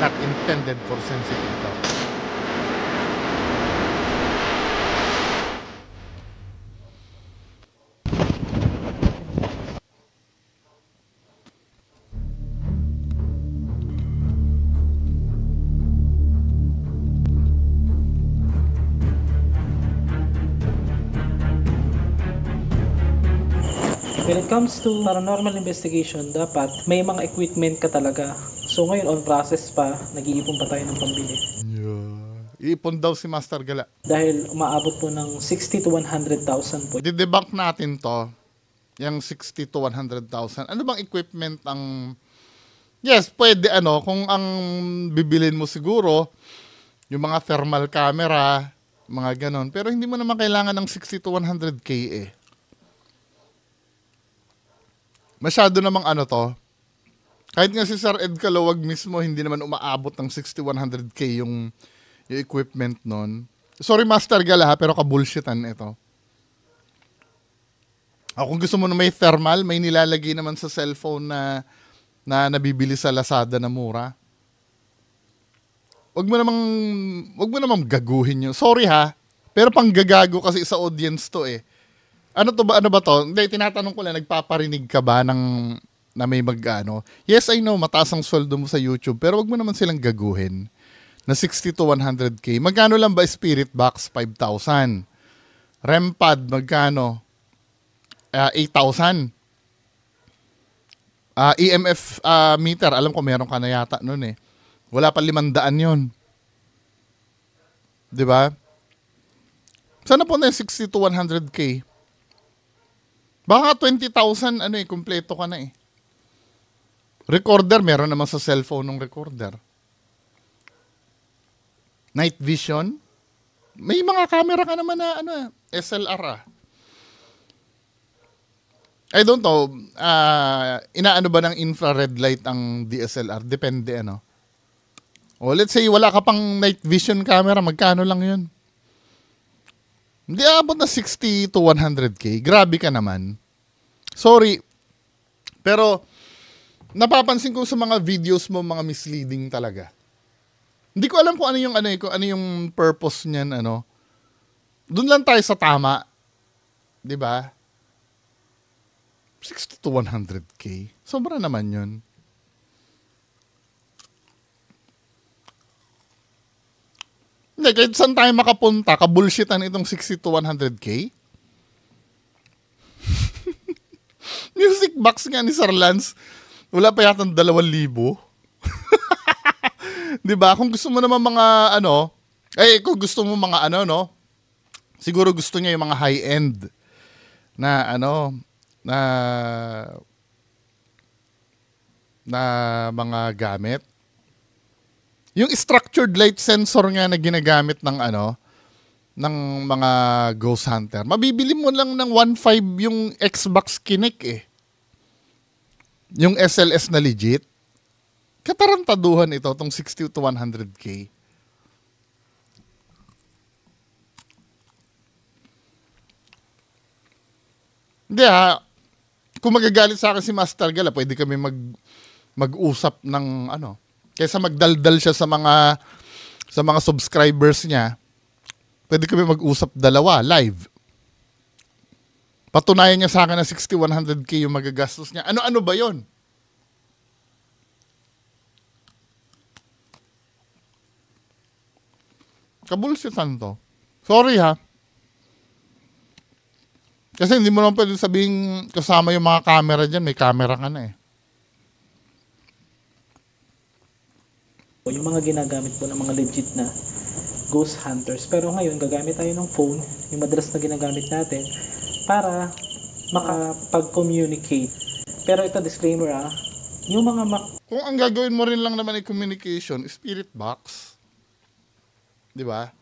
Not intended for sensitive talk. When it comes to paranormal investigation, dapat may mga equipment ka talaga. So ngayon, on process pa, nag-iipon pa tayo ng pambili. Yeah. Iipon daw si Master Gala. Dahil umaabot po ng 60 to 100,000 po. Didebunk natin to, yung 60 to 100,000. Ano bang equipment ang... Yes, pwede kung ang bibilin mo siguro, yung mga thermal camera, mga ganon. Pero hindi mo naman kailangan ng 60 to 100K eh. Masyado namang to. Kahit nga si Sir Ed Calawag mismo, hindi naman umaabot ng 60-100K yung equipment nun. Sorry Master Gala pero kabullshitan ito. Kung gusto mo na may thermal, may nilalagay naman sa cellphone na nabibili sa Lazada na mura. Wag mo namang gaguhin yun. Sorry ha, pero panggagago kasi sa audience to eh. Ano ba to? Hindi, tinatanong ko lang, nagpaparinig ka ba na may Yes, I know, mataas ang sweldo mo sa YouTube, pero wag mo naman silang gaguhin na 60 to 100K. Magkano lang ba Spirit Box? 5,000. REM pad, magkano? 8,000. EMF meter, alam ko meron ka na yata nun eh. Wala pa 500 yun. Diba? Sana po na 60 to 100K? Baka 20,000, kumpleto ka na eh. Recorder, meron naman sa cellphone ng recorder. Night vision, may mga camera ka naman na SLR ah. I don't know, inaano ba ng infrared light ang DSLR? Depende O let's say wala ka pang night vision camera, magkano lang yun? Hindi abot na 60 to 100K. Grabe ka naman. Sorry. Pero, napapansin ko sa mga videos mo, mga misleading talaga. Hindi ko alam kung ano yung purpose niyan, Doon lang tayo sa tama. 'Di ba? 60 to 100K. Sobra naman yun. Hindi, kahit saan tayo makapunta, kabullshitan itong 60 to 100K. Music box nga ni Sir Lance, wala pa yata 2,000. Diba? Kung gusto mo naman mga kung gusto mo mga siguro gusto niya yung mga high-end na na mga gamit. Yung structured light sensor nga na ginagamit ng ng mga ghost hunter. Mabibili mo lang ng 1.5 yung Xbox Kinect eh. Yung SLS na legit. Katarantaduhan ito, tong 60 to 100K. Hindi ha. Kung magagalit sa akin si Master Gala, pwede kami mag-usap ng kaysa magdaldal siya sa mga subscribers niya, pwede kami mag-usap dalawa, live. Patunayan niya sa akin na 60, 100K yung magagastos niya. Ano ba yon? Kabulsitan to. Sorry ha. Kasi hindi mo naman pwede sabihin kasama yung mga camera dyan, may camera ka na eh. Yung mga ginagamit po ng mga legit na ghost hunters. Pero ngayon, gagamit tayo ng phone, yung madalas na ginagamit natin, para makapag-communicate. Pero ito, disclaimer yung mga kung ang gagawin mo rin lang naman ay communication, spirit box. Di ba?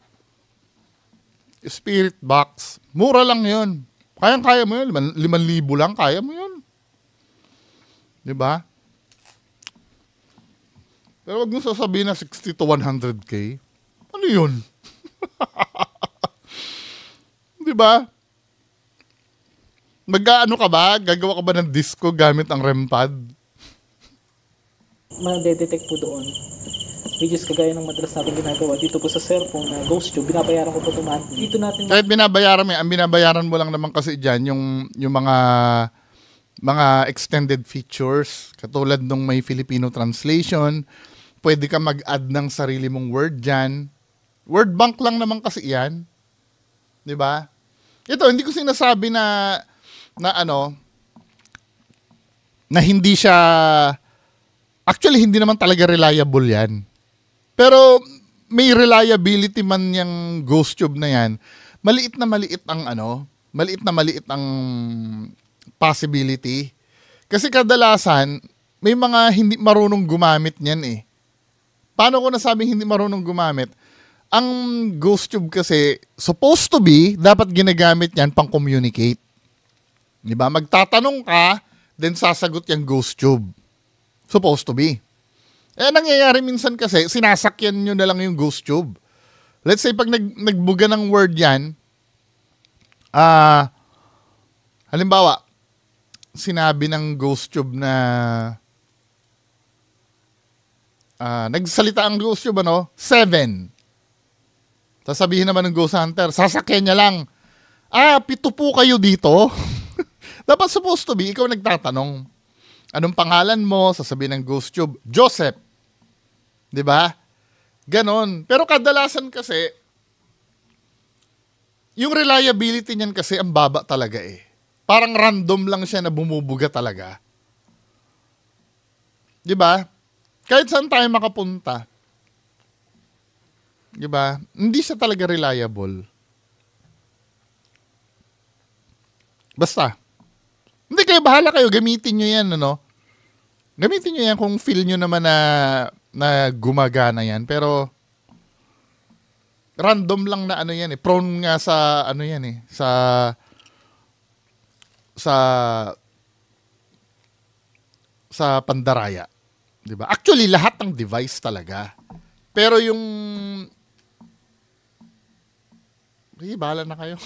Spirit box. Mura lang yun. Kaya mo yun. 5,000 lang, kaya mo yun. Di ba? Pero wag mo sasabihin na 60 to 100K. Ano yun? Di ba? Mag-ano ka ba? Gagawa ka ba ng disco gamit ang REM pad? madedetect po doon which is kagaya ng madalas natin ginagawa dito po sa cellphone na ghost tube, binabayaran ko po automatic. Dito natin Kahit binabayaran mo, ang binabayaran mo lang naman kasi dyan, yung mga extended features, katulad nung may Filipino translation, pwede ka mag-add ng sarili mong word dyan. Word bank lang naman kasi yan. Di ba? Ito, hindi ko sinasabi na hindi siya, actually, hindi naman talaga reliable yan. Pero, may reliability man yung ghost tube na yan. Maliit na maliit ang possibility. Kasi kadalasan, may mga hindi marunong gumamit niyan eh. Paano ko nasabing hindi marunong gumamit? Ang ghost tube kasi, supposed to be, dapat ginagamit yan pang communicate. Diba? Magtatanong ka, then sasagot yung ghost tube. Supposed to be. Eh, nangyayari minsan kasi, sinasakyan nyo na lang yung ghost tube. Let's say, pag nagbuga ng word yan, halimbawa, sinabi ng ghost tube na nagsalita ang ghost tube, 7. Sasabihin naman ng ghost hunter, sasakyan niya lang. 7 po kayo dito. Dapat supposed to be, ikaw nagtatanong. Anong pangalan mo? Sasabihin ng ghost tube, Joseph. 'Di ba? Ganon. Pero kadalasan kasi, yung reliability niyan kasi ang baba talaga eh. Parang random lang siya na bumubuga talaga. 'Di ba? Kahit saan tayo makapunta. 'Di ba? Hindi siya talaga reliable. Basta. Hindi kayo, bahala kayo. Gamitin nyo yan, Gamitin nyo yan kung feel nyo naman na gumagana yan. Pero, random lang na yan eh. Prone nga sa, yan eh. Sa pandaraya. Diba? Actually, lahat ng device talaga. Pero yung, bahala na kayo.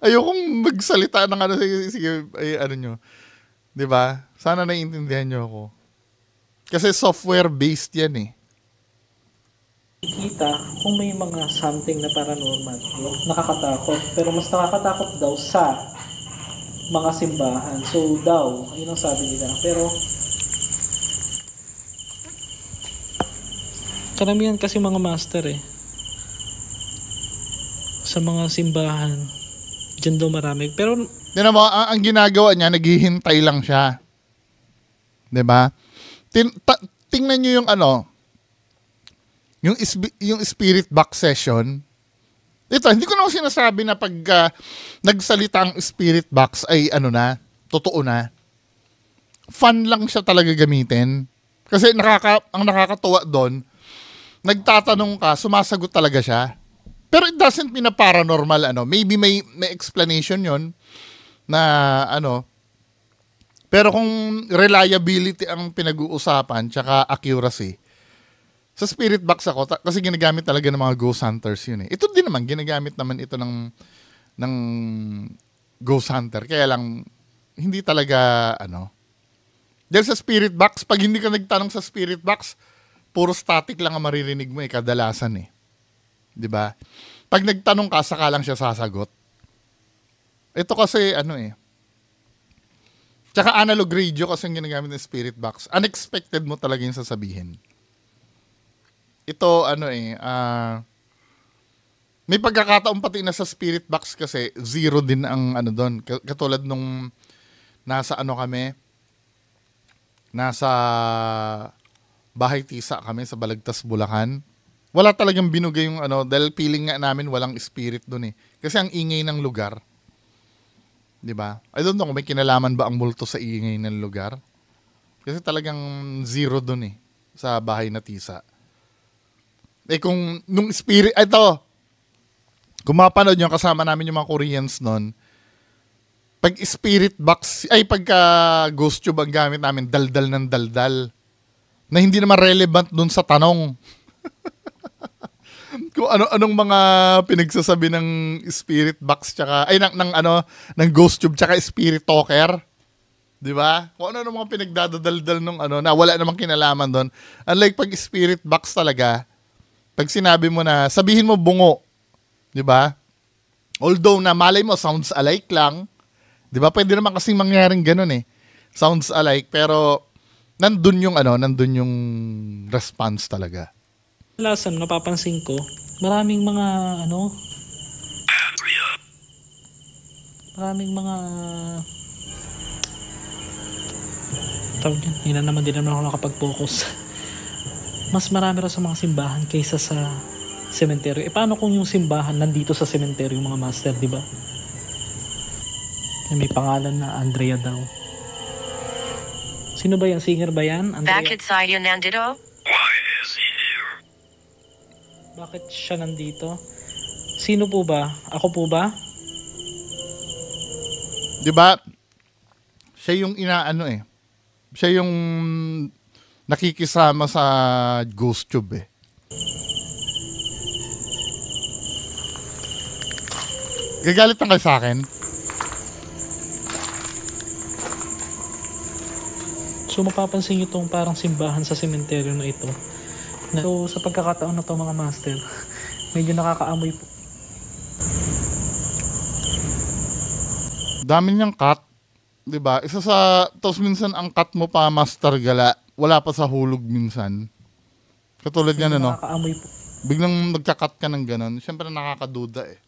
Ayokong magsalita ng sige, nyo. 'Di ba? Sana naiintindihan nyo ako. Kasi software-based yan eh. Kita kung may mga something na paranormal, nakakatakot. Pero mas nakakatakot daw sa mga simbahan. So daw, ayun ang sabi nila. Pero karamihan kasi mga master sa mga simbahan, diyan daw marami. Pero Tingnan mo, ang ginagawa niya, naghihintay lang siya. 'Di ba? Tingnan niyo yung yung spirit box session. Ito, hindi ko naman sinasabi na pag nagsalita ang spirit box ay totoo na. Fun lang siya talaga gamitin. Kasi ang nakakatuwa doon, nagtatanong ka, sumasagot talaga siya. Pero it doesn't mean na paranormal, Maybe may explanation yon na, Pero kung reliability ang pinag-uusapan, tsaka accuracy, sa spirit box ako, kasi ginagamit talaga ng mga ghost hunters yun eh. Ito din naman, ginagamit naman ito ng ghost hunter. Kaya lang, hindi talaga, Dahil sa spirit box, pag hindi ka nagtanong sa spirit box, puro static lang ang maririnig mo kadalasan eh. 'Di ba? Pag nagtanong ka, saka lang siya sasagot. Ito kasi Tsaka analog radio kasi yung ginagamit ng spirit box. Unexpected mo talaga yung sasabihin. Ito may pagkakataon pati na sa spirit box kasi zero din ang doon. Katulad nung nasa nasa Bahay Tisa kami sa Balagtas, Bulacan. Wala talagang binugay yung dahil feeling nga namin walang spirit doon eh. Kasi ang ingay ng lugar. 'Di ba? I don't know kung may kinalaman ba ang multo sa ingay ng lugar. Kasi talagang zero doon eh sa Bahay na Tisa. Kung nung spirit kung mapanood nyo, kasama namin yung mga Koreans noon, pag spirit box, pagka ghost tube ang gamit namin, daldal ng daldal. Na hindi naman relevant dun sa tanong. Kung anong mga pinagsasabi ng spirit box tsaka ng ghost tube tsaka spirit talker. Di ba? Kung ano mga pinagdadadaldal nung ano, na wala namang kinalaman doon. Unlike pag spirit box talaga, pag sinabi mo na, sabihin mo bungo. Di ba? Although na malay mo, sounds alike lang. Di ba? Pwede naman kasing mangyaring ganun eh. Sounds alike, pero nandun yung ano, nandun yung response talaga. Kadalasan napapansin ko, maraming mga ano, maraming mga tawag yan, hindi naman ako nakapag-focus. Mas marami raw sa mga simbahan kaysa sa sementeryo. E paano kung yung simbahan nandito sa sementeryo, mga master, di ba? May pangalan na Andrea daw. Sino ba yan? Singer ba yan? Andrea? Bakit siya nandito? Bakit siya nandito? Sino po ba? Ako po ba? Di ba? Siya yung inaano eh. Siya yung nakikisama sa Ghost Tube eh. Gagalit lang kayo sa akin? So mapapansin nyo itong parang simbahan sa sementeryo na ito. So sa pagkakataon na to mga master, medyo nakakaamoy po. Dami niyang cut. Diba? Isa sa, tapos minsan ang cut mo pa, Master Gala, wala pa sa hulog minsan. Katulad yan, ano? Nakakaamoy po. Biglang nagka-cut ka ng ganun. Siyempre nakakaduda eh.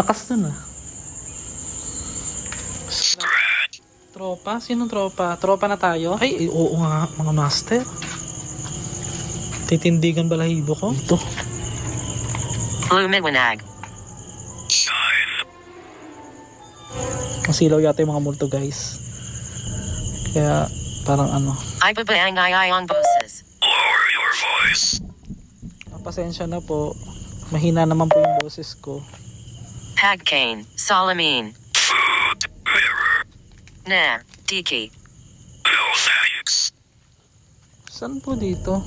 Lakas nun ah. Tropa? Sinong tropa? Tropa na tayo? Ay, oo nga mga master. Titindigan balahibo ko. Ito. Lumiwanag. Masilaw yata yung mga multo guys. Kaya parang ano. Ay babayang ay on boses. Pasensya na po. Mahina naman po yung boses ko. Pagkain, Salamin. Na, Diki. Saan po dito?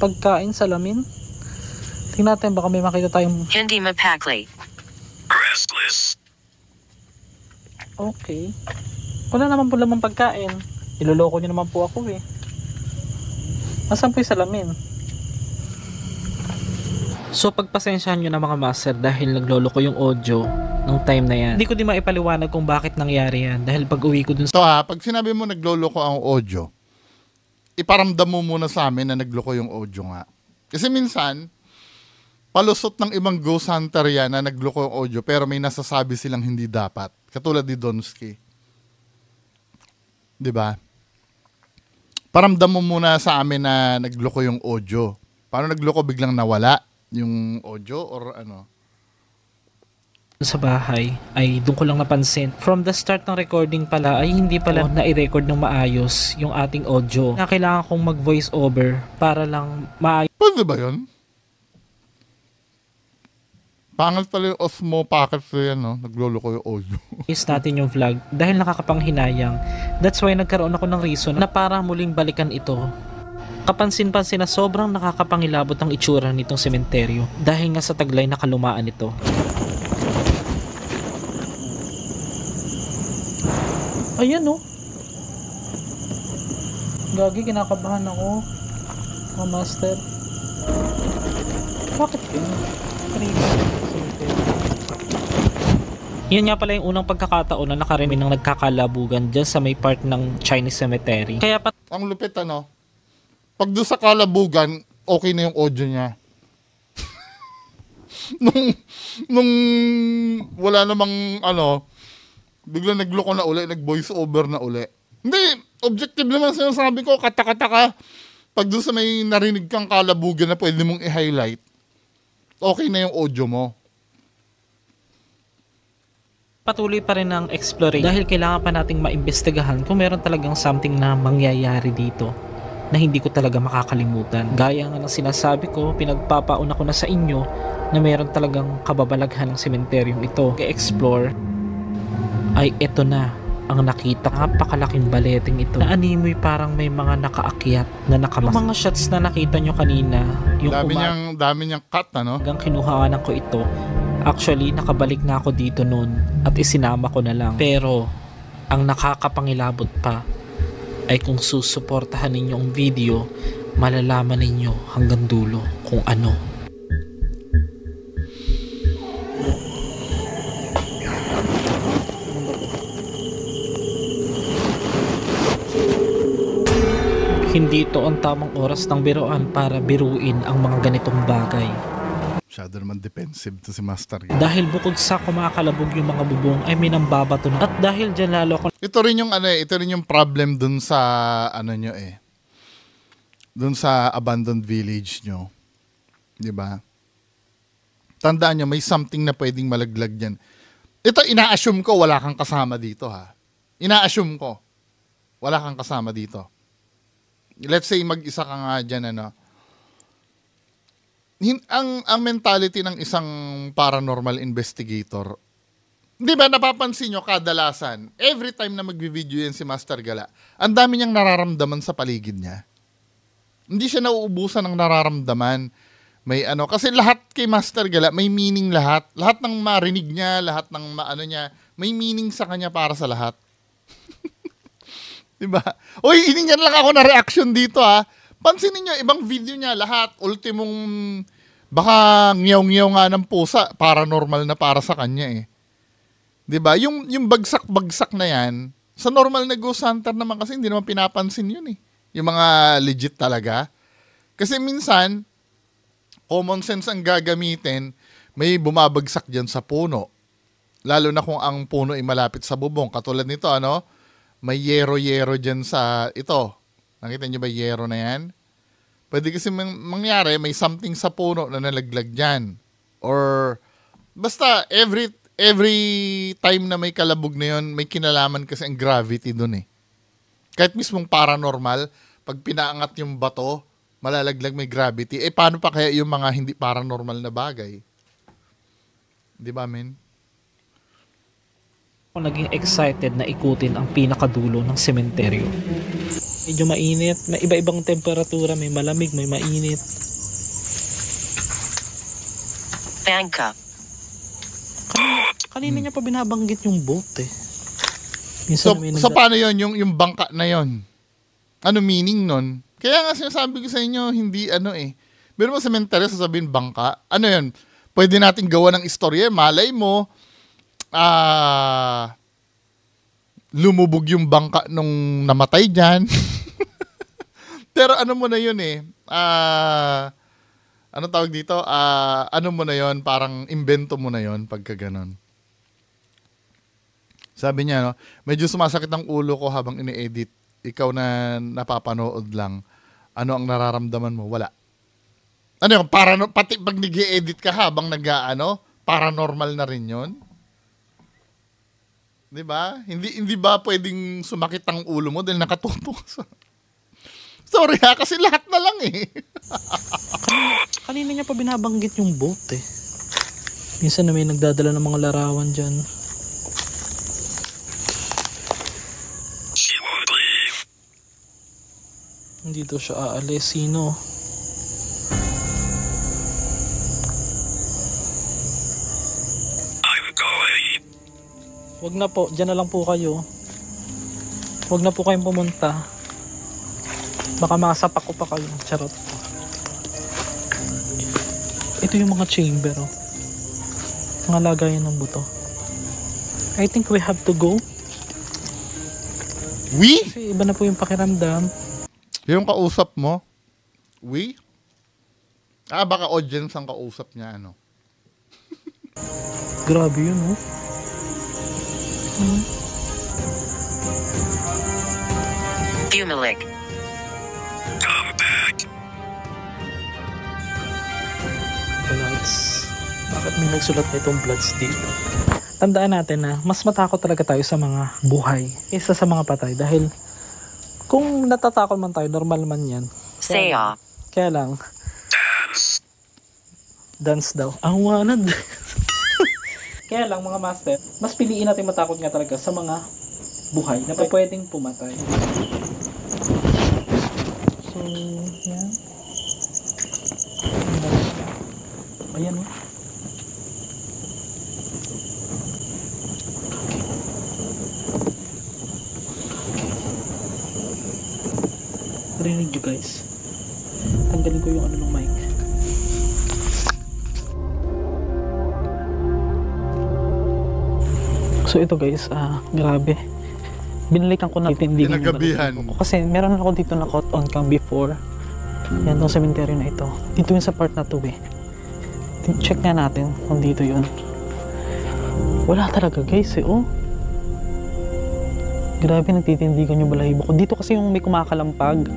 Pagkain, salamin? Tingnan natin baka may makita tayong... Hindi mapakli. Okay. Wala naman po lamang pagkain. Iloloko nyo naman po ako eh. Nasaan po yung salamin? So pagpasensyahan nyo na mga master dahil nagloloko yung audio ng time na yan. Hindi ko din maipaliwanag kung bakit nangyari yan dahil pag uwi ko dun sa... So ha, pag sinabi mo nagloloko ang audio, iparamdam mo muna sa amin na nagloko yung audio nga. Kasi minsan, palusot ng ibang ghost hunter yan na nagloko yung audio pero may nasasabi silang hindi dapat. Katulad ni Donsky. Diba? Paramdam mo muna sa amin na nagloko yung audio. Paano nagloko biglang nawala yung audio or ano? Sa bahay ay doon ko lang napansin. From the start ng recording pala ay hindi pala na-i-record ng maayos yung ating audio. Na kailangan kong mag-voice over para lang maayos. Pwede ba yun? Pangal pala yung Osmo packet ko yan, no? Nagloloko yung audio. Natin yung vlog dahil nakakapanghinayang. That's why nagkaroon ako ng reason na para muling balikan ito. Kapansin-pansin na sobrang nakakapangilabot ang itsura nitong sementeryo dahil nga sa taglay na kalumaan nito. Ayan oh. Gagi, kinakabahan ako. Mga master. Bakit yun? Yan nga pala yung unang pagkakataon na nakarinig ng nagkakalabugan dyan sa may part ng Chinese cemetery. Kaya Ang lupit ano, pag doon sa kalabugan, okay na yung audio niya. nung wala namang ano, bigla nagloko na uli, nag-voice over na uli. Hindi, objective naman sinasabi ko, kata-kata ka. Pag doon sa may narinig kang kalabugan na pwede mong i-highlight, okay na yung audio mo. patuloy pa rin ang exploration dahil kailangan pa nating maimbestigahan kung meron talagang something na mangyayari dito na hindi ko talaga makakalimutan. Gaya nga ng sinasabi ko, pinagpapauna ko na sa inyo na meron talagang kababalaghan ng sementeryong ito. I-explore ay eto na ang nakita. Napakalaking baleting ito na animoy parang may mga nakaakyat na nakamas. Yung mga shots na nakita nyo kanina, yung dami niyang cut, ano? Hanggang kinuhaanan ko ito Actually, nakabalik na ako dito noon at isinama ko na lang. Pero, ang nakakapangilabot pa ay kung susuportahan ninyo ang video, malalaman ninyo hanggang dulo kung ano. Hindi ito ang tamang oras ng biruan para biruin ang mga ganitong bagay. Masyado naman defensive to si Master. Dahil bukod sa kumakalabog yung mga bubong ay may nambabato na. At dahil dyan lalo ako Ito rin yung ito rin yung problem dun sa nyo dun sa abandoned village nyo. 'Di ba? Tandaan nyo, may something na pwedeng malaglag diyan. Ito ina-assume ko wala kang kasama dito ha. Ina-assume ko wala kang kasama dito. Let's say mag-isa ka nga diyan ang mentality ng isang paranormal investigator. Di ba napapansin nyo kadalasan, every time na magvi-video yan si Master Gala, ang dami niyang nararamdaman sa paligid niya. Hindi siya nauubusan ng nararamdaman. May kasi lahat kay Master Gala, may meaning lahat. Lahat ng marinig niya, lahat ng niya, may meaning sa kanya para sa lahat. Diba? Uy, hiningan lang ako na reaction dito ha. Pansinin nyo, ibang video niya, lahat, ultimong, baka ngiyaw-ngiyaw nga ng pusa, paranormal na para sa kanya eh. Diba? Yung bagsak-bagsak na yan, sa normal na ghost hunter naman kasi hindi naman pinapansin yun eh. Yung mga legit talaga. Kasi minsan, common sense ang gagamitin, may bumabagsak dyan sa puno. Lalo na kung ang puno ay malapit sa bubong. Katulad nito, may yero-yero dyan sa ito. Nakita nyo ba yero na yan? Pwede kasi mangyari, may something sa puno na nalaglag dyan. Or, basta, every time na may kalabog na yun, may kinalaman kasi ang gravity dun eh. Kahit mismong paranormal, pag pinaangat yung bato, malalaglag may gravity. Paano pa kaya yung mga hindi paranormal na bagay? Di ba, men? ako naging excited na ikutin ang pinakadulo ng sementeryo. Medyo mainit, may iba-ibang temperatura, may malamig, may mainit. Bangka. Kanina niya pa binabanggit yung boat eh. So paano yun, yung bangka na yun? Ano meaning nun? Kaya nga sinasabi ko sa inyo, hindi meron mo sementeryo, sasabihin bangka. Ano yun? Pwede natin gawa ng istorya, malay mo, lumubog yung bangka nung namatay dyan. Pero ano mo na yun ano tawag dito? Ano mo na yun? Parang invento mo na yun pagka ganon. Sabi niya, medyo sumasakit ang ulo ko habang ini-edit. Ikaw na napapanood lang. Ano ang nararamdaman mo? Wala. Ano yun? Pati pag nag-edit ka habang paranormal na rin yun? Diba? Hindi ba pwedeng sumakit ang ulo mo dahil nakatutok sa... Sorry kasi lahat na lang eh. Kanina niya pa binabanggit yung boat eh. Minsan na may nagdadala ng mga larawan dyan. Hindi daw siya aalis. Sino? Wag na po, dyan na lang po kayo. Wag na po kayong pumunta. Baka masapak ko pa kayo. Charot. Ito yung mga chamber mga lagayan ng buto. I think we have to go. We? Kasi iba na po yung pakiramdam. Yung kausap mo? We? Baka audience ang kausap niya, Grabe yun, Bumalik. Bloods. Bakit may nagsulat nitong bloods dito? Tandaan natin na mas matakot talaga tayo sa mga buhay kaysa sa mga patay. Dahil kung natatakot man tayo, normal man yan. Saya. Kaya lang, dance daw. Ang wanad. Kaya lang mga master, mas piliin natin matakot nga talaga sa mga buhay na pwedeng pumatay. So, yan. Ayan Rinig nyo guys. Tanggalin ko yung ano ng mic. So ito guys, grabe. Binalikan ko na tindigan yung Pinagabihan. balahibo ko. Kasi meron ako dito na caught on cam before. Yan tong cemetery na ito. Dito yun sa part na to eh. Check nga natin kung dito yun. Wala talaga guys eh, oh. Grabe, nagtitindigan yung balahibo ko. Dito kasi yung may kumakalampag.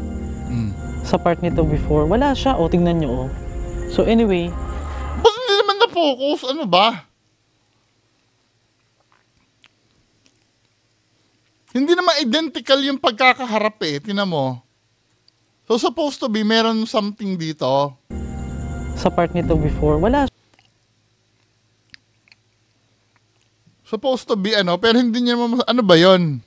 Sa part nito before, wala siya. O, tingnan nyo, oh. So anyway, Ba't hindi naman na-focus? Ano ba? Hindi naman identical yung pagkakaharap eh. Tingnan mo. So supposed to be, meron something dito. sa part nito before, wala. Supposed to be ano, pero hindi niya ano ba yon?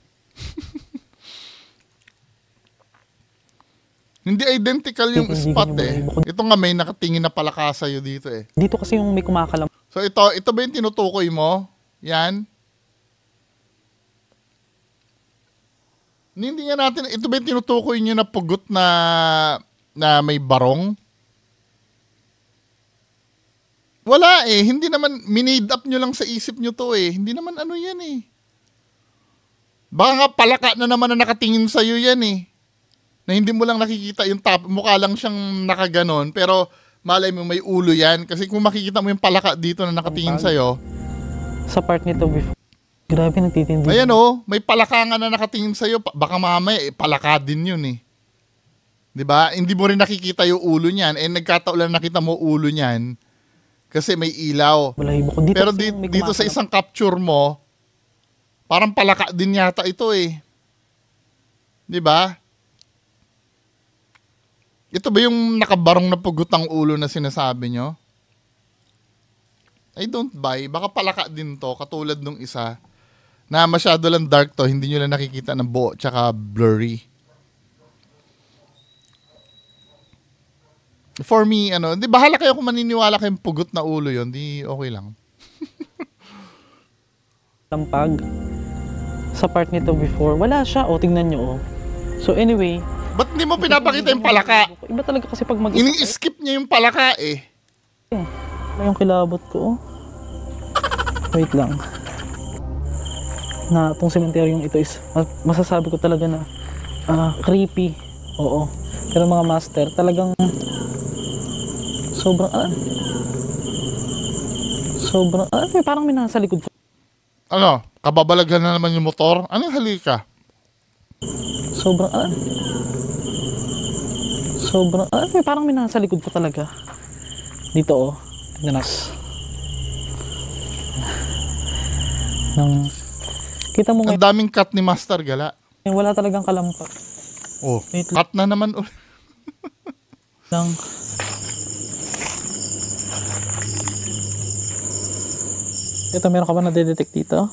Hindi identical yung Hindi spot ganyan eh. balahibo. Ito nga may nakatingin na palaka sa'yo dito eh. Dito kasi yung may kumakalam. So ito ba yung tinutukoy mo? Yan. Hindi nga natin, ito ba yung tinutukoy nyo na pugot na may barong? Wala eh. Hindi naman, minade up nyo lang sa isip nyo to eh. Hindi naman ano yan eh. Baka nga palaka na naman na nakatingin sa'yo yan eh. Na hindi mo lang nakikita yung top, mukha lang siyang nakaganon, pero malay mo may ulo yan. Kasi kung makikita mo yung palaka dito na nakatingin sa'yo, Sa part nito before, grabe nagtitindi. ayan oh, may palaka nga na nakatingin sa'yo, baka mamaya palaka din yun eh. 'Di ba? Hindi mo rin nakikita yung ulo niyan, eh nagkataon lang nakita mo ulo niyan kasi may ilaw. Balahibo ko. Dito Pero kasi yung may dito sa kumakalam. isang capture mo, parang palaka din yata ito eh. 'Di ba? Ito ba yung nakabarong na pugutang ulo na sinasabi nyo? I don't buy. Baka palaka din to, katulad nung isa na masyado lang dark to, hindi nyo lang nakikita ng buo, tsaka blurry. For me, ano, di bahala kayo kung maniniwala kayong pugot na ulo yon, di okay lang. Lampag. Sa part nito before, wala siya. O, tingnan nyo, oh. So anyway, Ba't hindi mo pinapakita yung palaka? iba talaga kasi pag mag- Ini-skip niya yung palaka eh. Wala yung kilabot ko, oh. Wait lang. Na itong cemetery ito is, masasabi ko talaga na creepy. Oo. Pero mga master, talagang sobrang parang may nasa likod ko. Ano, kababalaghan na naman yung motor? Anong halika? Sobrang parang may nasa likod ko talaga. Dito, oh. Tignan nas. Kita mo Ang ngayon, daming cut ni Master Gala. wala talagang kalampak. Oh, Wait cut na naman ulit. Lang. Ito, meron ka ba na-detect dito?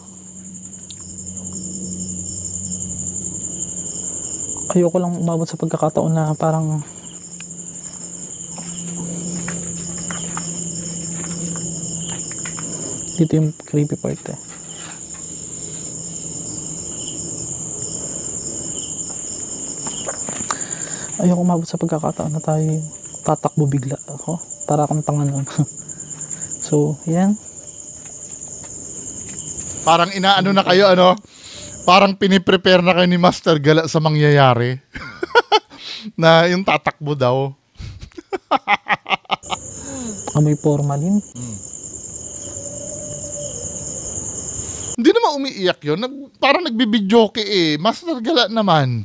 Ayoko lang umabot sa pagkakataon na parang dito yung creepy part eh. Ayoko umabot sa pagkakataon na tayo tatakbo bigla ako. Para akong tanga nun. So, yan. Parang inaano na kayo, ano? Parang piniprepare na kayo ni Master Gala sa mangyayari. Na yung tatakbo daw. Amoy formalin. Hindi naman umiiyak yun. Parang nagbibidyoke eh. Master Gala naman.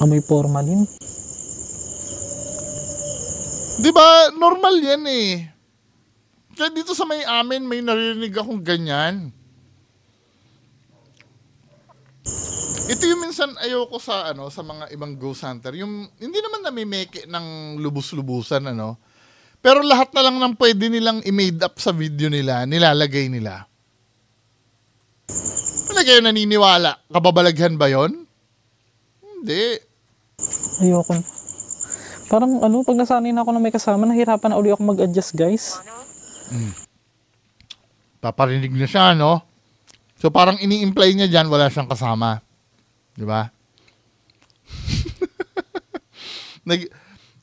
Amoy formalin. Di ba? Normal yan eh. Kaya dito sa may amin, may narinig akong ganyan. Ito yung minsan ayoko sa ano sa mga ibang ghost hunter. Yung hindi naman namimeke ng lubus-lubusan ano. Pero lahat na lang ng pwede nilang i-made up sa video nila, nilalagay nila. Wala kayo naniniwala? Kababalaghan ba yon? Hindi. Ayoko. Parang ano, pag nasanay na ako na may kasama, nahirapan na uli ako mag-adjust, guys. Paparinig na siya, no? So parang ini-imply niya dyan, wala siyang kasama. Di ba?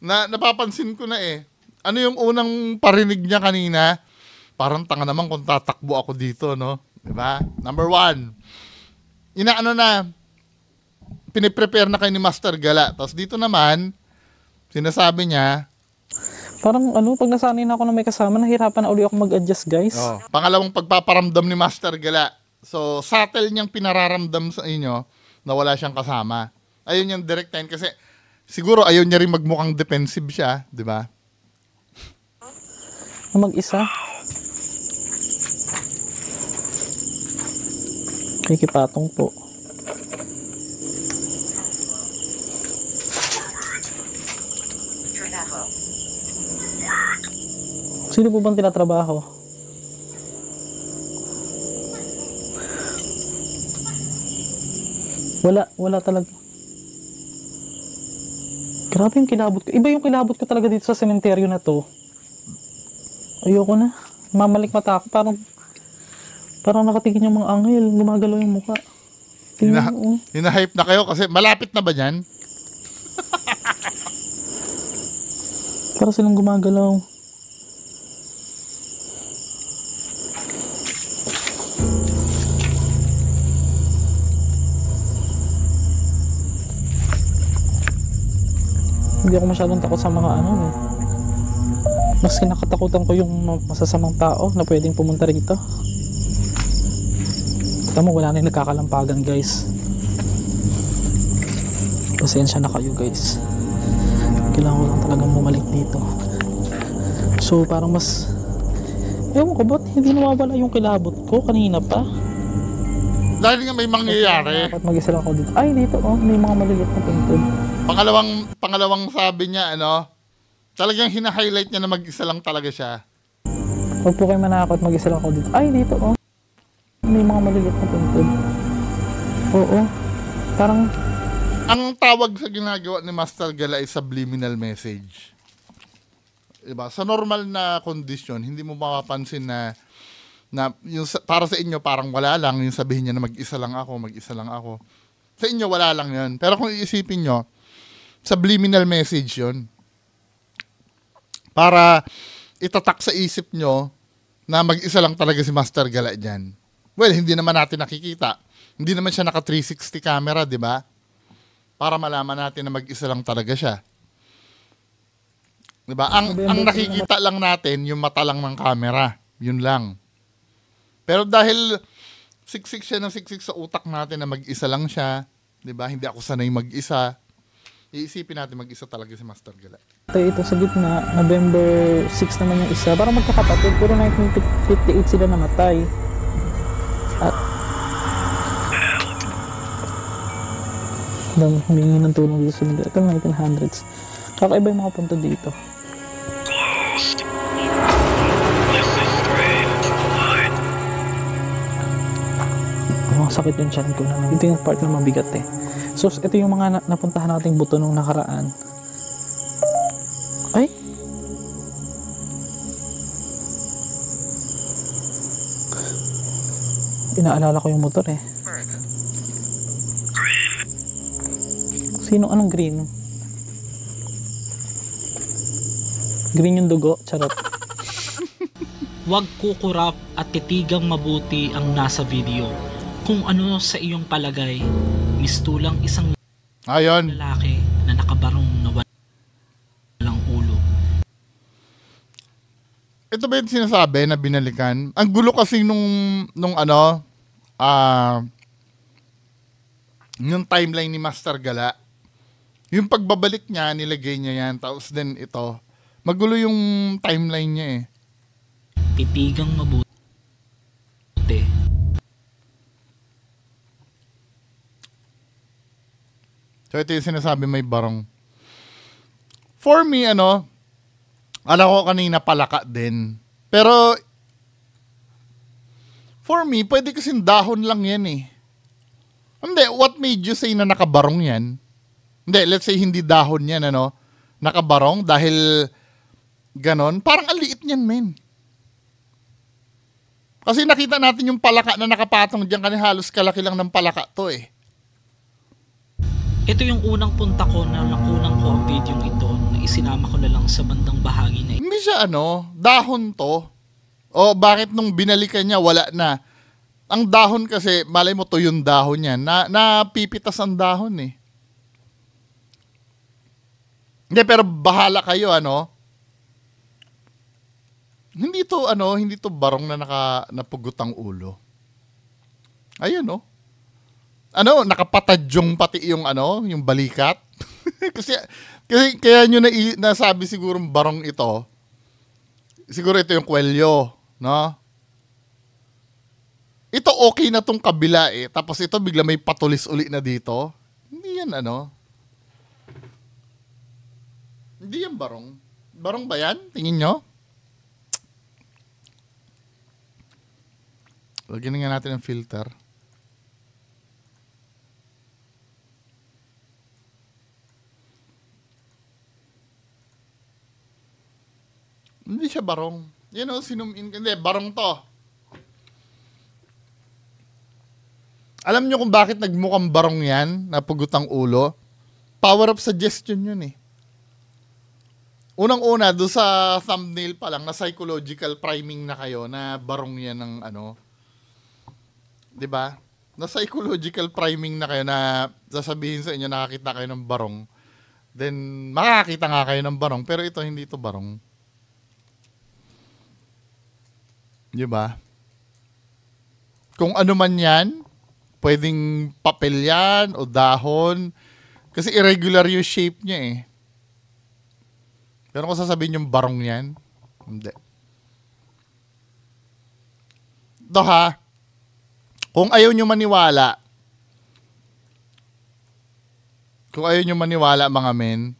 Napapansin ko na eh. Ano yung unang parinig niya kanina? Parang tanga naman kung tatakbo ako dito, no? Diba? Number 1. Piniprepare na kayo ni Master Gala. Tapos dito naman, sinasabi niya, Parang pag nasanay na ako na may kasama, nahirapan na uli ako mag-adjust, guys. Pangalawang pagpaparamdam ni Master Gala. So, subtle niyang pinararamdam sa inyo na wala siyang kasama. Ayun yung direct line kasi siguro ayaw niya rin magmukhang defensive siya, di ba? Na mag-isa. Kikipatong po. Sino po bang tinatrabaho? Wala talaga. Grabe yung kilabot ko. Iba yung kilabot ko talaga dito sa sementeryo na to. Ayoko na. Mamalik mata ako. Parang nakatingin yung mga anghel. Gumagalaw yung mukha. Hinahype na kayo kasi malapit na ba dyan? Parang silang gumagalaw. Hindi ako masyadong takot sa mga mas kinakatakutan ko yung masasamang tao na pwedeng pumunta rito. Kita mo, wala na yung nagkakalampagan, guys. Pasensya na kayo, guys. Kailangan ko lang talagang bumalik dito. So parang mas ewan ko, ba't hindi nawawala yung kilabot ko kanina pa? Dahil nga may mangyayari. Dapat mag-isa lang ako dito. Ay, dito may mga maliliit na puntod. Pangalawang sabi niya, talagang hina-highlight niya na mag-isa lang talaga siya. Huwag po kayo manakot, mag-isa lang ako dito. Ay, dito may mga maliliit na puntod. Oo. Parang ang tawag sa ginagawa ni Master Gala ay subliminal message. Diba? Sa normal na kondisyon, hindi mo mapapansin na yung para sa inyo parang wala lang yung sabihin niya na mag-isa lang ako. Sa inyo wala lang yun. Pero kung iisipin nyo, subliminal message yun. Para itatak sa isip nyo na mag-isa lang talaga si Master Gala dyan. Well, hindi naman natin nakikita. Hindi naman siya naka 360 camera, di ba? Para malaman natin na mag-isa lang talaga siya. Di ba? Ang nakikita lang natin, yung mata lang ng camera. Yun lang. Pero dahil siksik siya ng siksik sa utak natin na mag-isa lang siya, di ba? Hindi ako sanay mag-isa. Iisipin natin mag-isa talaga si Master Gala. ito sa gitna, November 6 naman yung isa. Parang magkakapatid, puro 1958 sila namatay. At humingi ng tulong dito sa nila. Ito 1900s. Kakaiba yung mga punto dito. Sakit yung tiyan ko na. Ito yung part na mabigat eh. So, ito yung mga napuntahan nating buto nung nakaraan. Ay! Inaalala ko yung motor eh. Anong green? Green yung dugo, charot. Huwag kukurap at titigang mabuti ang nasa video. Kung ano sa iyong palagay, mistulang isang lalaki na nakabarong na walang ulo. Ito ba yung sinasabi na binalikan? Ang gulo kasi nung yung timeline ni Master Gala. Yung pagbabalik niya, nilagay niya yan. Tapos din ito, magulo yung timeline niya eh. Titigang mabuti. So ito yung sinasabi may barong. For me, alam ko kanina palaka din. Pero, for me, pwede kasing dahon lang yan eh. Hindi, what made you say na nakabarong yan? Hindi, let's say hindi dahon yan, nakabarong dahil ganon. Parang ang liit niyan, men. Kasi nakita natin yung palaka na nakapatong dyan, halos kalaki lang ng palaka to eh. Ito yung unang punta ko na nakunan ko ang video ito na isinama ko na lang sa bandang bahagi na Hindi siya dahon to. O bakit nung binalikan niya, wala na. Ang dahon kasi, malay mo to yung dahon niya. Napipitas ang dahon eh. Hindi, pero bahala kayo, Hindi to barong na napugot ang ulo. Ayun, nakapatadyong pati yung yung balikat. kasi kaya nyo nasabi siguro barong ito. Siguro ito yung kwelyo, no? Ito okay na tong kabila eh. Tapos ito bigla may patulis uli na dito. Hindi yan Hindi yan barong. Barong ba yan? Tingin nyo? Lagyan nga natin ang filter. Hindi siya barong. Sinum in. Hindi, barong to. Alam nyo kung bakit nagmukhang barong yan, napugot ang ulo? Power of suggestion yun eh. Unang-una, doon sa thumbnail pa lang, na psychological priming na kayo, na barong yan ng diba? Na psychological priming na kayo na sasabihin sa inyo nakakita kayo ng barong. Then, makakakita nga kayo ng barong, pero ito hindi ito barong. Diba? Kung ano man yan, pwedeng papel yan o dahon. Kasi irregular yung shape niya eh. Pero kung sasabihin yung barong yan, hindi. Ito ha, kung ayaw nyo maniwala mga men,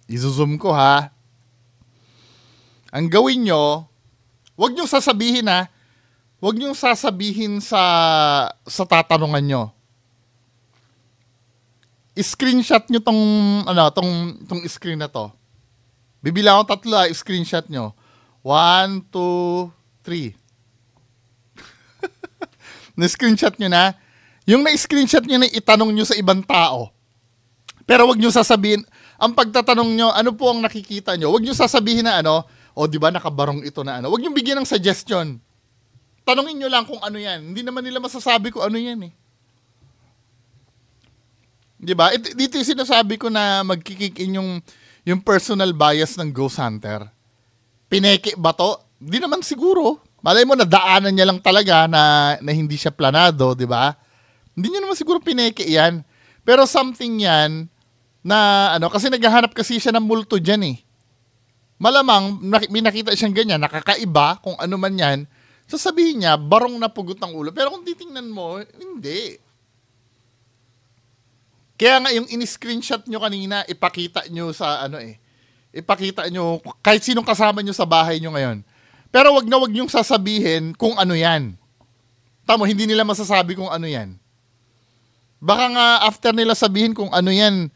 izozoom ko ha. Ang gawin nyo, huwag nyo sasabihin huwag nyo sasabihin sa tatanungan nyo. I-screenshot nyo tong screen na to. Bibilang ako 3, screenshot nyo. 1, 2, 3. Na-screenshot nyo na. Yung na-screenshot nyo na itanong nyo sa ibang tao. Pero wag nyo sasabihin, ang pagtatanong nyo, ano po ang nakikita nyo? Wag nyo sasabihin na di ba nakabarong ito na Wag nyo bigyan ng suggestion. Tanungin nyo lang kung ano yan. Hindi naman nila masasabi kung ano yan eh. Di ba? Dito yung sinasabi ko na magkikick in yung personal bias ng Ghost Hunter. Pineke ba to? Di naman siguro. Malay mo, nadaanan niya lang talaga na hindi siya planado, di ba? Hindi niya naman siguro pineke yan. Pero something yan na, kasi naghahanap kasi siya ng multo dyan eh. Malamang, may nakita siyang ganyan, nakakaiba, kung ano man yan, sasabihin niya, barong napugot ang ulo. Pero kung titingnan mo, hindi. Kaya nga yung in-screenshot nyo kanina, ipakita nyo sa ipakita nyo, kahit sinong kasama nyo sa bahay nyo ngayon. Pero wag nyong sasabihin kung ano yan. Tamo, hindi nila masasabi kung ano yan. Baka nga after nila sabihin kung ano yan,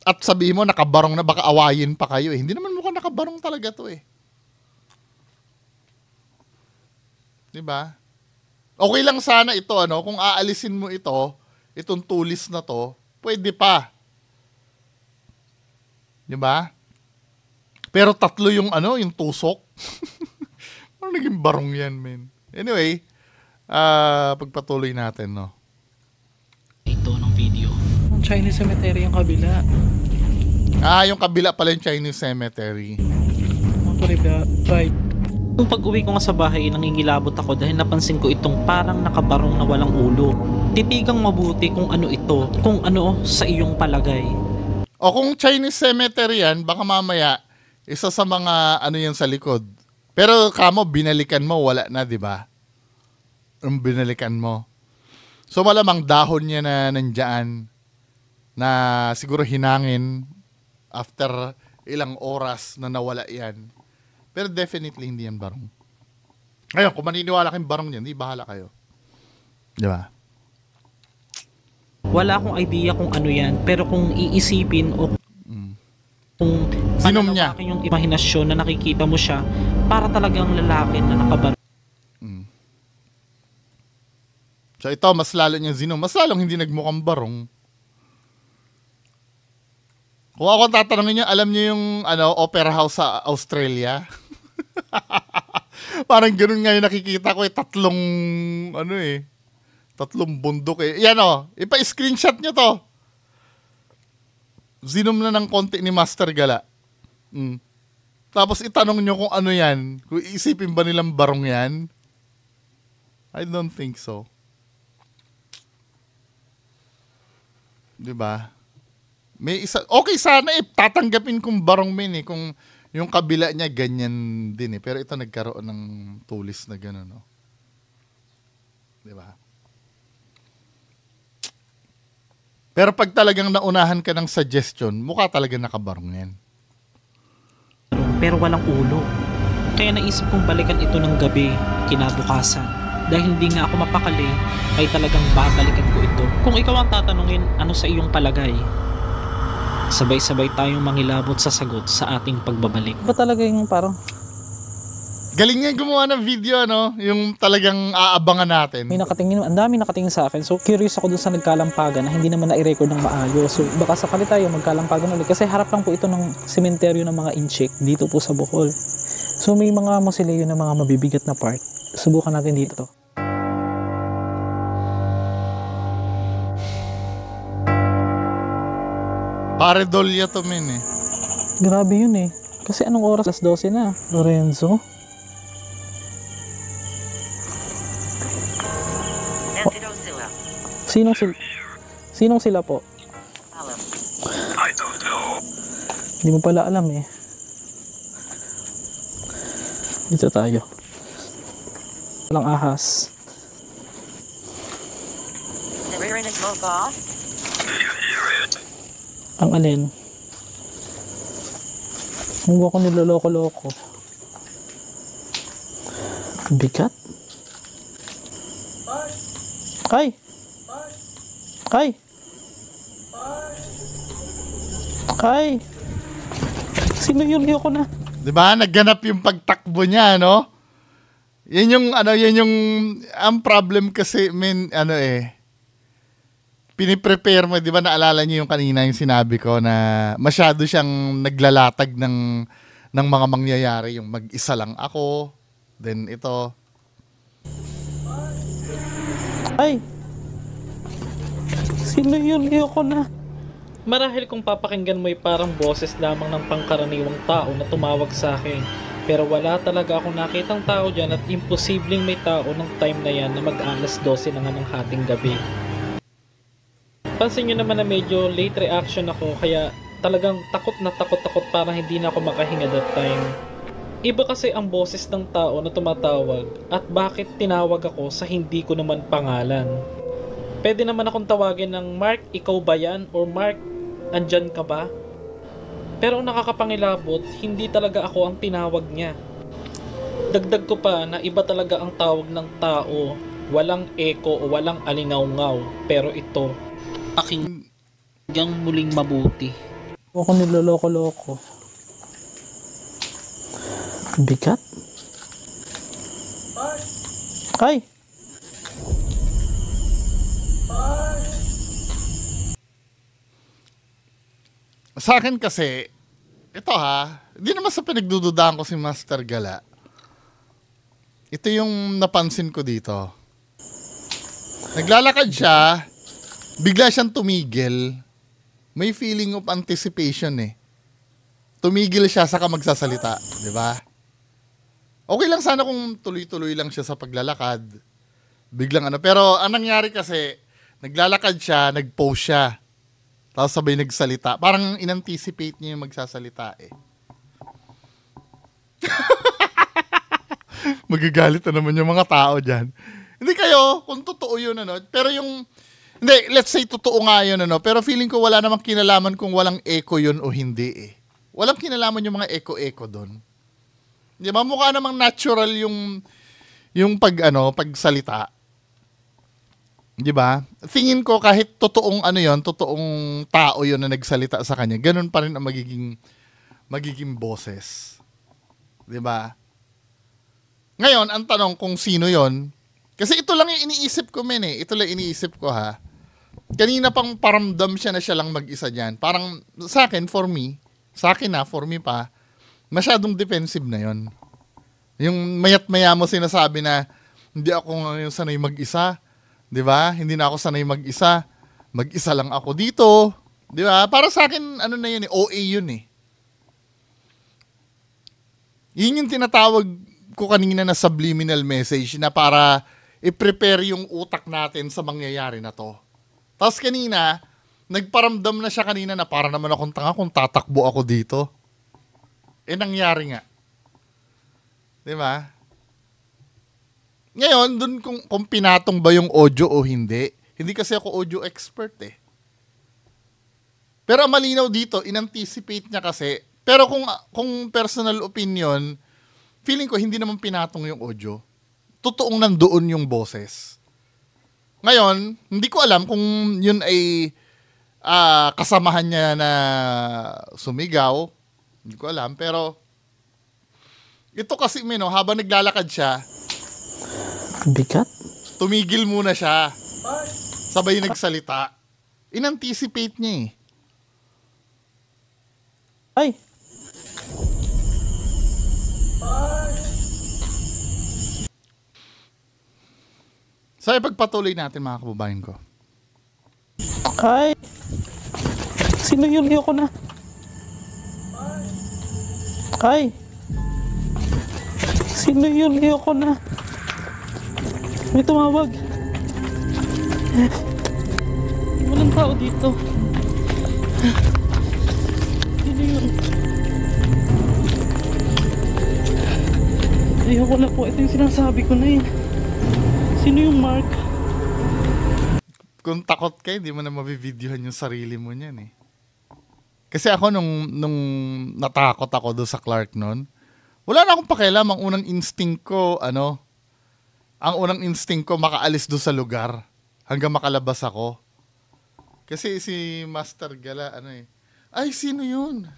at sabihin mo nakabarong na, baka awayin pa kayo eh. Hindi naman mukhang nakabarong talaga to eh. Diba? Okay lang sana ito, kung aalisin mo itong tulis na to, pwede pa. Diba? Pero 3 yung yung tusok. Ano naging barong yan, men? Anyway, pagpatuloy natin, ito ng video. Ang Chinese cemetery yung kabila. Yung kabila pala yung Chinese cemetery. Right. Nung pag-uwi ko nga sa bahay, nangingilabot ako dahil napansin ko itong parang nakabarong na walang ulo. Titigang mabuti kung ano ito, kung ano sa iyong palagay. O kung Chinese cemetery yan, baka mamaya, isa sa mga yan sa likod. Pero kamo, binalikan mo, wala na, di ba? Binalikan mo. So malamang dahon niya na nandyan, na siguro hinangin after ilang oras na nawala yan. Pero definitely hindi yan barong. Ngayon, kung maniniwala kayong barong yan, di bahala kayo. Di ba? Wala akong idea kung ano yan, pero kung iisipin o kung Sinom niya yung imahinasyon na nakikita mo siya, para talagang lalaki na nakabarong. So ito, mas lalo niya zinom. Mas lalong hindi nagmukhang barong. Kung ako tatanungin niyo, alam niyo yung opera house sa Australia? Parang ganun nga yung nakikita ko tatlong tatlong bundok Yan ipa-screenshot niyo to. Zinom na ng konti ni Master Gala. Tapos itanong nyo kung ano yan. Kung isipin ba nilang barong yan? I don't think so. Diba? May isa, okay sana tatanggapin kong barong min kung yung kabila niya ganyan din Pero ito nagkaroon ng tulis na gano'n, no? Diba? Pero pag talagang naunahan ka ng suggestion, mukha talaga nakabarong yan. Pero walang ulo. Kaya naisip kong balikan ito ng gabi, kinabukasan. Dahil hindi nga ako mapakali, ay talagang babalikan ko ito. Kung ikaw ang tatanungin, ano sa iyong palagay? Sabay-sabay tayong mangilabot sa sagot sa ating pagbabalik. Ba talaga yung parang Galing nga gumawa ng video, yung talagang aabangan natin. may nakatingin, ang dami nakatingin sa akin. So curious ako dun sa nagkalampagan na hindi naman na-record ng maayos. So baka sakali tayo magkalampagan ulit. Kasi harap lang po ito ng sementeryo ng mga inchik dito po sa Bohol. So may mga mausoleo na mga mabibigat na part. Subukan natin dito. Paredolya to Grabe yun Kasi anong oras? Alas 12 na. Lorenzo? Nandito sila. Sinong sila po? Alam. Hindi mo pala alam Dito tayo. Walang ahas. Naririnig mo ba? Ang alin? Huwag ako niloloko-loko. Bigat? Kay! Kay! Kay! Sino yun? Ayoko na. Diba? Nagganap yung pagtakbo niya, Yan yung, ang problem kasi, piniprepare mo, di ba naalala niyo yung kanina yung sinabi ko na masyado siyang naglalatag ng mga mangyayari, yung mag-isa lang ako, then ito. Ay! Sino yun? Ayoko na. Marahil kung papakinggan mo ay parang boses lamang ng pangkaraniwang tao na tumawag sa akin. Pero wala talaga akong nakitang tao dyan at imposibleng may tao ng time na yan na mag-alas 12 na nga ng hating gabi. Pansin nyo naman na medyo late reaction ako kaya talagang takot para hindi na ako makahinga that time. Iba kasi ang boses ng tao na tumatawag at bakit tinawag ako sa hindi ko naman pangalan. Pwede naman akong tawagin ng Mark, ikaw ba yan? Or Mark, andyan ka ba? Pero ang nakakapangilabot, hindi talaga ako ang tinawag niya. Dagdag ko pa na iba talaga ang tawag ng tao. Walang echo o walang alingaw-ngaw. Pero ito, pakinggang muling mabuti. Huwag ako niloloko-loko. Bigat? Kay! Sa akin kasi, ito hindi naman sa pinagdududahan ko si Master Gala. Ito yung napansin ko dito. Naglalakad siya, bigla siyang tumigil. May feeling of anticipation Tumigil siya saka magsasalita, di ba? Okay lang sana kung tuloy-tuloy lang siya sa paglalakad. Biglang pero ang nangyari kasi, naglalakad siya, nag-pause siya. Tapos sabay nagsalita. Parang in-anticipate niya yung magsasalita Magagalit na naman yung mga tao dyan. Hindi kayo, kung totoo yun Pero yung, hindi, let's say totoo nga yun Pero feeling ko wala namang kinalaman kung walang echo yun o hindi Walang kinalaman yung mga echo-echo doon. Di ba? Mukha namang natural yung pagsalita. Di ba? Tingin ko kahit totoong totoong tao yon na nagsalita sa kanya, ganun pa rin ang magiging boses. Di ba? Ngayon, ang tanong kung sino yon, kasi ito lang yung iniisip ko Ito lang iniisip ko kanina pang paramdam siya na siya lang mag-isa dyan. Parang sa akin, for me pa, masyadong defensive na yon. Yung mayat maya mo sinasabi na hindi ako ngayon sanay mag-isa. 'Di ba? Hindi na ako sanay mag-isa. Mag-isa lang ako dito. 'Di ba? Para sa akin, ano na yun eh, OA yun eh. Yun yung tinatawag ko kanina na subliminal message na para i-prepare yung utak natin sa mangyayari na to. Tapos kanina, nagparamdam na siya kanina na para naman akong tanga kung tatakbo ako dito. Nangyari nga. 'Di ba? Ngayon, dun kung pinatong ba yung audio o hindi. Hindi kasi ako audio expert eh. Pero malinaw dito, in-anticipate niya kasi. Pero kung personal opinion, feeling ko hindi naman pinatong yung audio. Totoong nandoon yung boses. Ngayon, hindi ko alam kung yun ay kasamahan niya na sumigaw. Hindi ko alam. Pero ito kasi, habang naglalakad siya, Bigat? tumigil muna siya. Sabay nagsalita. In-anticipate niya eh. Ay! So, ipagpatuloy natin mga kababayan ko. Ay! Sino yun? Ayoko na. Ay! Sino yun? Ayoko na. May tumawag. Walang tao dito. Sino yun? Ayoko na po. Ito yung sinasabi ko na eh. Sino yung Mark? Kung takot ka, hindi mo na mabibidyohan yung sarili mo niyan eh. Kasi ako nung natakot ako doon sa Clark noon, wala na akong pakialam. Ang unang instinct ko, makaalis doon sa lugar hanggang makalabas ako. Kasi si Master Gala, ay, sino yun?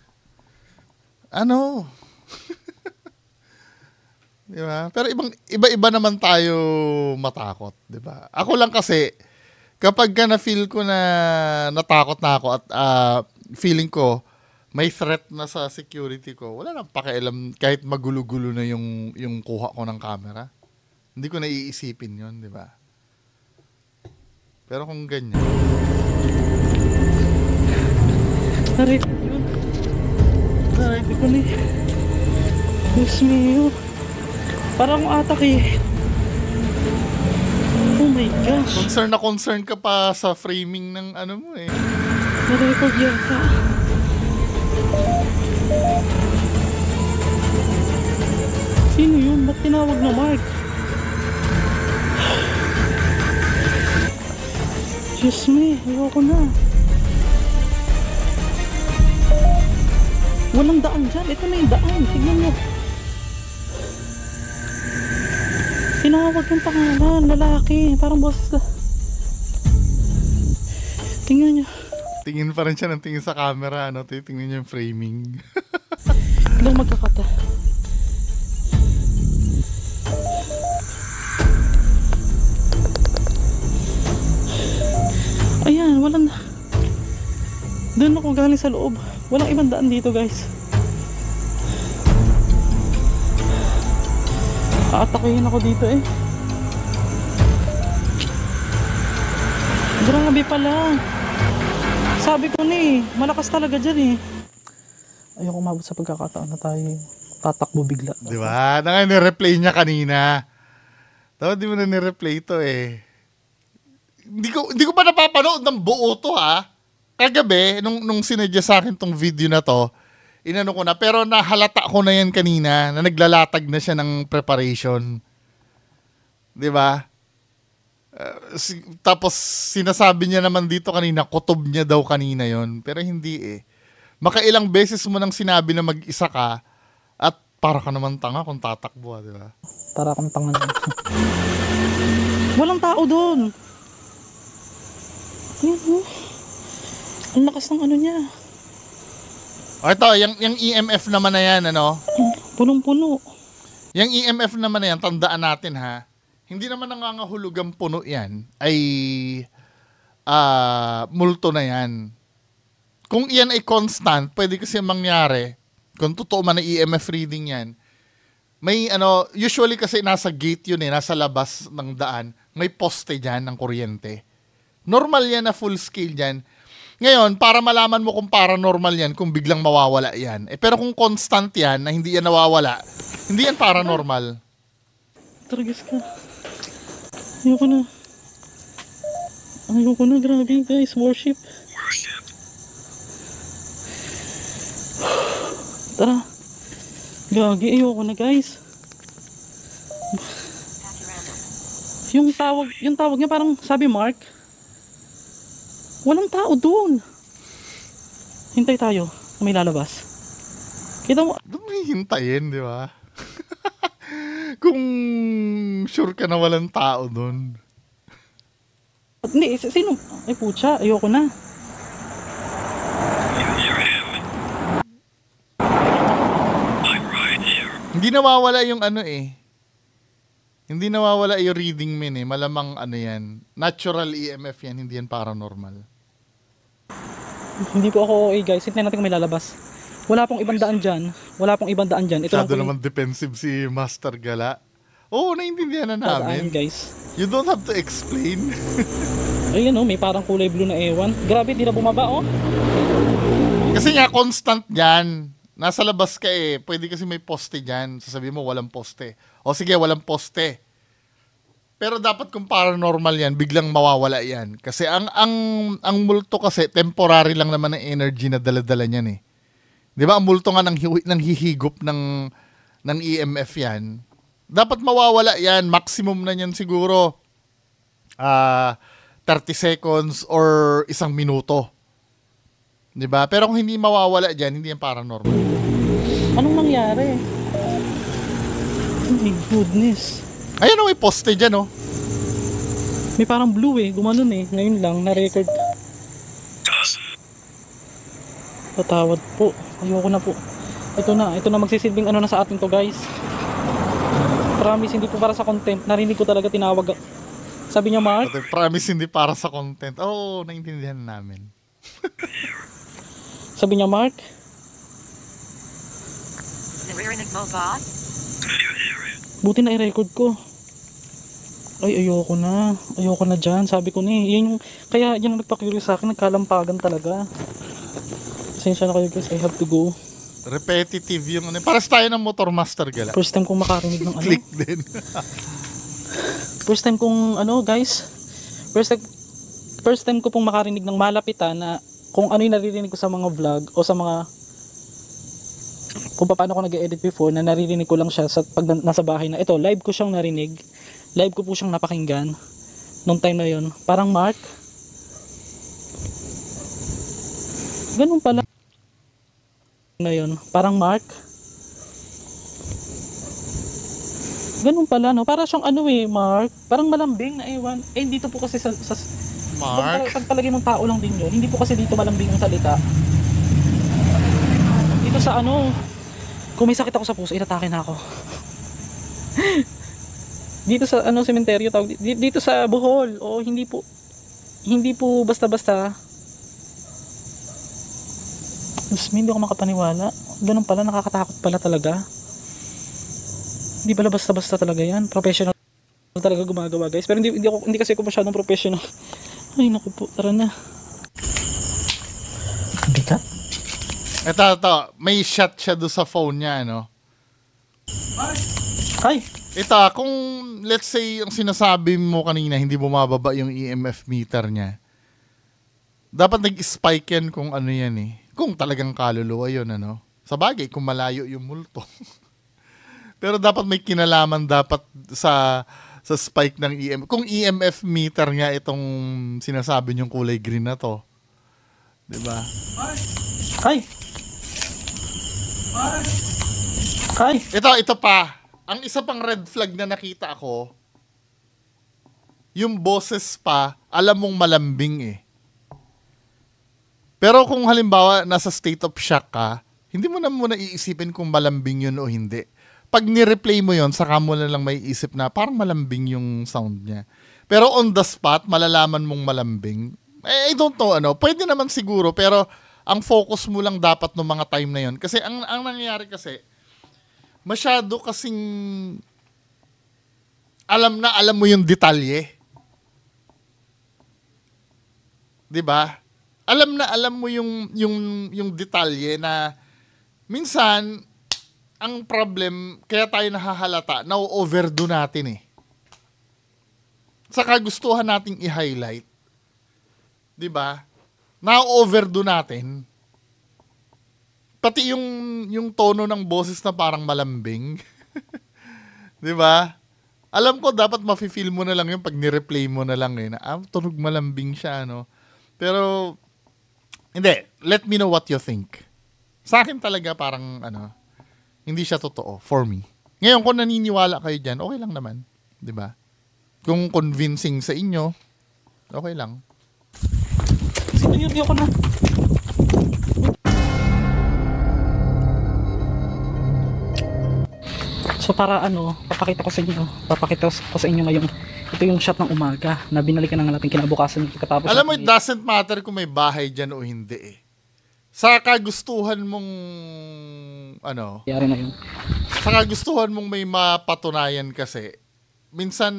Di ba? Pero iba-iba naman tayo matakot, di ba? Ako lang kasi, kapag na-feel ko na natakot na ako at feeling ko may threat na sa security ko, wala nang pakialam kahit magulo-gulo na yung kuha ko ng camera. Hindi ko naiisipin yun, di ba? Pero kung ganyan. Narinig yun. Narinig ko na eh. Diyos mio. Parang atak eh. Oh my gosh. Concern ka pa sa framing ng mo eh. Nare-record yata. Sino yun? Ba't tinawag na Mark? Diyos me, ayoko na. Walang daan dyan. Ito na yung daan. Tignan mo. Tinawag yung pangalan. Lalaki. Parang boses na. Tingnan nyo. Tingin pa rin siya ng tingin sa camera. Tingnan niya yung framing. Ilang magkakata. Ayan, walang... Doon ako galing sa loob. Walang ibang daan dito, guys. Aatakihin ako dito eh. Grabe pala. Sabi ko na eh, malakas talaga dyan eh. Ayoko umabot sa pagkakataon na tayo tatakbo bigla. Di ba? Nire-replay niya kanina. Dapat di mo na ni-replay ito eh. Hindi ko pa napapanood ng buo to ha. Kagabi, nung sinadya sa akin tong video na to, inano ko na, pero nahalata ko na yan kanina, na naglalatag na siya ng preparation. Di ba? Tapos sinasabi niya naman dito kanina, kutob niya daw kanina yon, pero hindi eh. Makailang beses mo nang sinabi na mag-isa ka, at para ka naman tanga kung tatakbo, di ba? Para kang tanga na. Walang tao doon. Ang lakas ng ano niya. O ito, yung EMF naman na yan, Punong-puno. Yung EMF naman na yan, tandaan natin ha. Hindi naman nangangahulugang puno yan ay multo na yan. Kung yan ay constant, pwede kasi mangyari, kung totoo man na EMF reading yan, may usually kasi nasa gate yun nasa labas ng daan, may poste dyan ng kuryente. Normal yan na full scale yan. Ngayon, para malaman mo kung paranormal yan, kung biglang mawawala yan. Pero kung constant yan, na hindi yan nawawala, hindi yan paranormal. Taragis ka. Ayoko na. Ayoko na, grabe guys. Worship. Tara. Gagi, ayoko na guys. Yung tawag niya parang sabi Mark. Walang tao doon. Hintay tayo na may lalabas. Kita mo. Doon may hintayin, di ba? Kung sure ka na walang tao doon. Hindi, sino? Ay putya, ayoko na. Hindi nawawala yung Hindi nawawala yung reading min Malamang yan. Natural EMF yan, hindi yan paranormal. Hindi po ako okay guys, hintayin natin kung may lalabas. Wala pong ibang daan dyan. Ito Masyado naman defensive si Master Gala. Oo, naiintindihan na namin. Guys. You don't have to explain. Ayun may parang kulay blue na ewan. Grabe, di na bumaba Kasi nga, constant yan. Nasa labas ka pwede kasi may poste dyan. Sasabihin mo, walang poste. O sige, walang poste. Pero dapat kung paranormal yan, biglang mawawala yan. Kasi ang multo kasi, temporary lang naman ang energy na dala-dala niyan Di ba? Ang multo nga nang hihigop ng EMF yan. Dapat mawawala yan. Maximum na yan siguro 30 seconds or 1 minuto. Di ba? Pero kung hindi mawawala dyan, hindi yan paranormal. Anong nangyari? Oh my goodness. Ayun may poste dyan May parang blue gumanon Ngayon lang, na-record. Patawad po. Ayoko na po. Ito na magsisilbing na sa atin to guys. Promise, hindi po para sa content. Narinig ko talaga tinawag. Sabi niya Mark. Promise, hindi para sa content. Oo, naintindihan namin. Sabi niya Mark. Naririnig mo ba? Buti na i-record ko. Ay, ayoko na dyan. Sabi ko kaya yan ang nagpa-curious sa akin. Nagkalampagan talaga. Pasensya na kayo guys, I have to go. Repetitive yung Paras tayo ng Motor Master Gala. First time kong makarinig ng Click din. First time kong guys. First time ko pong makarinig ng malapitan na kung ano yung naririnig ko sa mga vlog o sa mga kung paano ko nag-edit before na naririnig ko lang siya sa pag nasa bahay na ito, live ko siyang narinig. Live ko po siyang napakinggan nung time na yon. Parang Mark. Ganun pala. Ngayon, parang Mark. Ganun pala para siyang Mark. Parang malambing na ewan. Dito po kasi sa Mark. Pagpalagay mong tao lang din yun. Hindi po kasi dito malambing ang salita. Dito sa kung may sakit ako sa puso, itatake na ako. Dito sa sementeryo tawag dito sa Bohol. Hindi po basta-basta. Hindi ako makapaniwala. Ganun pala, nakakatakot pala talaga. Hindi pala basta-basta talaga yan. Professional talaga gumagawa guys. Pero hindi kasi ako masyadong professional. Ay naku po, tara na. Bigat? Ito. May shot siya doon sa phone niya, Ay! Ito, kung let's say yung sinasabi mo kanina, hindi bumababa yung EMF meter niya. Dapat nag-spike yan kung yan Kung talagang kaluluwa yun, Sa bagay, kung malayo yung multo. Pero dapat may kinalaman dapat sa spike ng EMF. Kung EMF meter nga itong sinasabi niyong kulay green na to. Diba? Ay! Ay! Ito pa. Ang isa pang red flag na nakita ako, yung boses pa, alam mong malambing Pero kung halimbawa nasa state of shock ka, hindi mo na muna iisipin kung malambing yun o hindi. Pag ni-replay mo yun, saka mo na lang may isip na parang malambing yung sound niya. Pero on the spot, malalaman mong malambing, I don't know, pwede naman siguro, pero ang focus mo lang dapat no mga time na yon. Kasi ang nangyayari kasi, masyado kasing alam mo yung detalye. 'Di ba? Alam mo yung detalye na minsan ang problem kaya tayo nahahalata, na-overdo natin eh. Sa kagustuhan nating i-highlight, 'di ba? Na-overdo natin. Pati yung tono ng boses na parang malambing. 'Di ba? Alam ko dapat mafe-feel mo na lang yung pag ni-replay mo na lang na tunog malambing siya, Pero hindi, let me know what you think. Sa akin talaga parang hindi siya totoo for me. Ngayon kung naniniwala kayo diyan, okay lang naman, 'di ba? Kung convincing sa inyo, okay lang. Sino yun? Ako na. So para papakita ko sa inyo ngayon. Ito yung shot ng umaga na binalikan na natin kinabukasan katapos. Alam mo, it doesn't matter kung may bahay dyan o hindi eh. Sa kagustuhan mong Yari na yun. Sa kagustuhan mong may mapatunayan kasi, minsan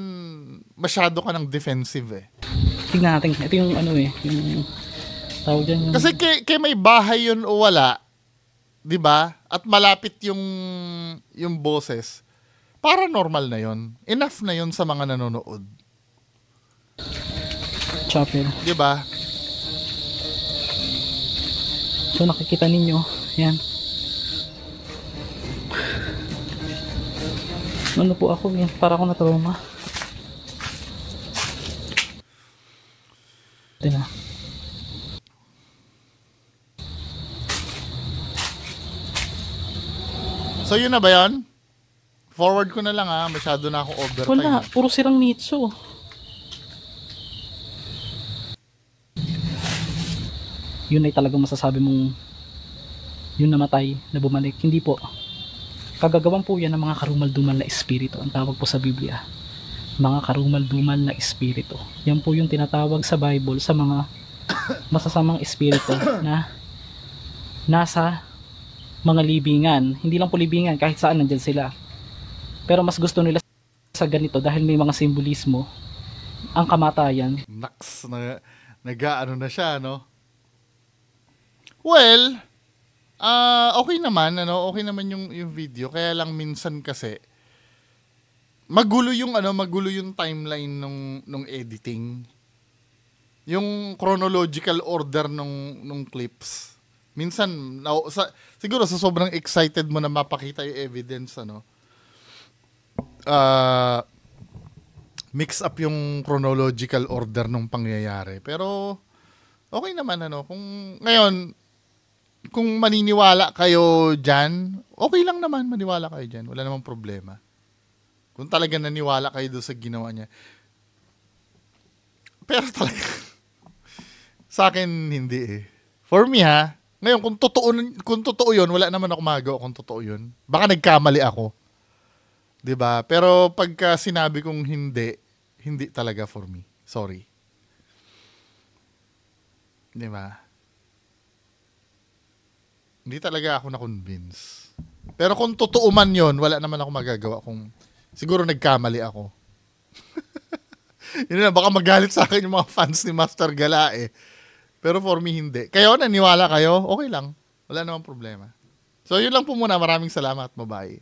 masyado ka ng defensive eh. Tignan natin. Ito yung yung tawag dyan. Yung... Kasi kay may bahay yun o wala, 'di ba? At malapit yung boses. Paranormal na yon. Enough na yon sa mga nanonood. Chapel. 'Di ba? So nakikita ninyo, yan. Ano po ako yan? Para ako na-trauma. Ito na. So yun na ba yan? Forward ko na lang masyado na akong overtime. Wala, puro sirang nitso. Yun ay talagang masasabi mong yung namatay na bumalik. Hindi po. Kagagawan po yan ng mga karumal-dumal na espiritu. Ang tawag po sa Biblia. Mga karumal-dumal na espiritu. Yan po yung tinatawag sa Bible sa mga masasamang espiritu na nasa mga libingan. Hindi lang po libingan, kahit saan nandyan sila. Pero mas gusto nila sa ganito dahil may mga simbolismo ang kamatayan. Naks, nag-ano na siya, Well, okay naman, okay naman yung video. Kaya lang minsan kasi magulo yung timeline nung editing. Yung chronological order nung clips. Minsan siguro sa sobrang excited mo na mapakita yung evidence, mix up yung chronological order nung pangyayari. Pero okay naman, kung maniniwala kayo dyan, okay lang naman maniwala kayo dyan. Wala namang problema. Kung talaga naniwala kayo doon sa ginawa niya. Pero talaga, sa akin, hindi eh. For me ngayon, kung totoo yun, wala naman ako magawa kung totoo yun. Baka nagkamali ako. 'Di ba? Pero pagka sinabi kong hindi talaga for me. Sorry. 'Di ba? Hindi talaga ako na-convince. Pero kung totoo man yun, wala naman ako magagawa kung siguro nagkamali ako. Yun na, baka magalit sa akin yung mga fans ni Master Gala eh. Pero for me, hindi. Kayo, naniwala kayo? Okay lang. Wala namang problema. So, yun lang po muna. Maraming salamat. Bye-bye.